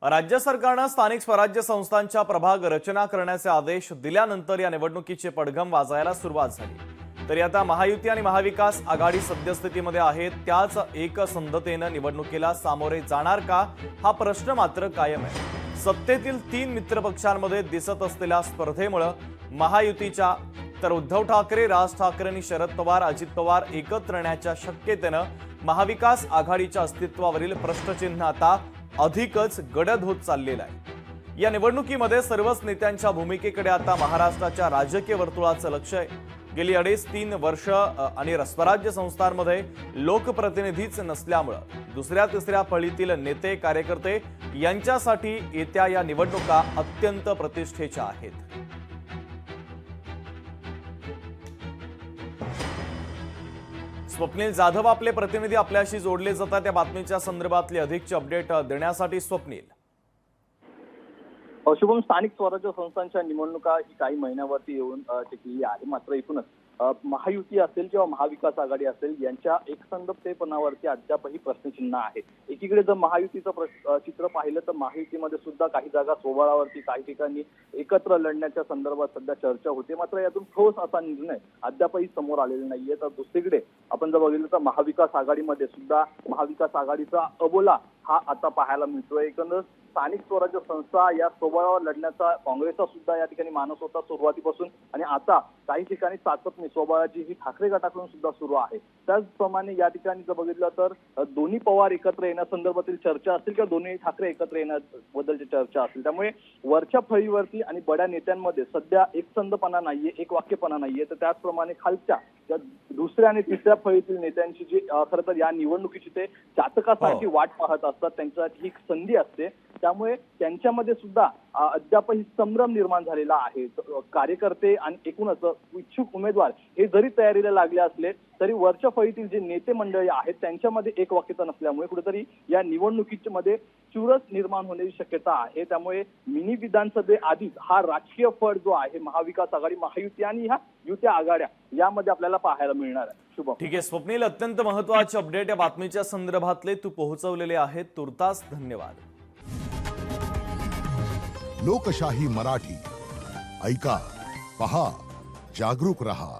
राज्य सरकारनं स्थानिक स्वराज्य संस्थांच्या प्रभाग रचना करण्याचे आदेश दिल्यानंतर या निवडणुकीचे पडघम वाजायला सुरुवात झाली। तरी आता महायुती आणि महाविकास आघाडी सद्यस्थितीमध्ये आहेत, त्याच एकसंधतेनं निवडणुकीला सामोरे जाणार का हा प्रश्न मात्र कायम आहे। सत्तेतील 3 मित्रपक्षांमध्ये दिसत असलेल्या स्पर्धेमुळे महायुतीच्या तर उद्धव ठाकरे, राज ठाकरे आणि शरद पवार, अजित पवार एकत्र येण्याच्या शक्यतेनं महाविकास आघाडीच्या अस्तित्वावरील प्रश्नचिन्ह आता अधिकच गडद होत चाललेला आहे। या निवडणुकीमध्ये सर्वच नेत्यांच्या भूमिकेकडे आता महाराष्ट्राच्या राजकीय वर्तुळाचं लक्ष आहे। गेली 2.5-3 वर्ष आणि स्वराज्य संस्थांमध्ये लोकप्रतिनिधीच नसल्यामुळे दुसऱ्या तिसऱ्या फळीतील नेते कार्यकर्ते यांच्यासाठी येत्या या निवडणुका अत्यंत प्रतिष्ठेच्या आहेत। स्वप्नील जाधव आपले प्रतिनिधी आपल्याशी जोडले जातात त्या बातमीच्या संदर्भातली अधिकची अपडेट देण्यासाठी। स्वप्नील, शुभम, स्थानिक स्वराज्य संस्थांच्या निवडणुका ही काही महिन्यावरती येऊन टिकली आहे। मात्र एकूणच महायुती असेल किंवा महाविकास आघाडी असेल यांच्या एकसंधतेपणावरती अद्यापही प्रश्नचिन्ह आहे। एकीकडे जर महायुतीचं चित्र पाहिलं तर महायुतीमध्ये सुद्धा काही जागा स्वबळावरती, काही ठिकाणी एकत्र लढण्याच्या संदर्भात सध्या चर्चा होते। मात्र यातून ठोस असा निर्णय अद्यापही समोर आलेला नाहीये। तर दुसरीकडे आपण जर बघितलं तर महाविकास आघाडीमध्ये सुद्धा महाविकास आघाडीचा अबोला हा आता पाहायला मिळतोय। एकंदर स्थानिक स्वराज्य संस्था या स्वबळावर लढण्याचा काँग्रेसचा सुद्धा या ठिकाणी मानस होता सुरुवातीपासून, आणि आता काही ठिकाणी चाचपणी स्वबळाची ही ठाकरे गटाकडून सुद्धा सुरू आहे। त्याचप्रमाणे या ठिकाणी जर बघितलं तर दोन्ही पवार एकत्र येण्यासंदर्भातील चर्चा असेल किंवा दोन्ही ठाकरे एकत्र येण्याबद्दलची चर्चा असेल, त्यामुळे वरच्या फळीवरती आणि बड्या नेत्यांमध्ये सध्या एकसंधपणा नाहीये, एक वाक्यपणा नाहीये। तर त्याचप्रमाणे खालच्या दुसऱ्या आणि तिसऱ्या फळीतील नेत्यांची जी खरं तर या निवडणुकीची ते चातकासारखी वाट पाहत असतात, त्यांच्यासाठी ही संधी असते। त्यामुळे त्यांच्यामध्ये सुद्धा अद्यापही संभ्रम निर्माण झालेला आहे। कार्यकर्ते आणि एकूणच इच्छुक उमेदवार हे जरी तयारीला लागले असले तरी वरच्या फळीतील जे नेते मंडळी आहेत त्यांच्यामध्ये एक वाक्यता नसल्यामुळे कुठेतरी या निवडणुकीमध्ये चुरस निर्माण होण्याची शक्यता आहे। त्यामुळे मिनी विधानसभेआधीच हा राजकीय फड जो आहे महाविकास आघाडी, महायुती आणि ह्या युत्या आघाड्या यामध्ये आपल्याला पाहायला मिळणार आहे। शुभम, ठीक आहे स्वप्नील, अत्यंत महत्त्वाचे अपडेट या बातमीच्या संदर्भातले तू पोहोचवलेले आहेत, तुर्तास धन्यवाद। लोकशाही मराठी ऐका, पहा, जागरूक रहा।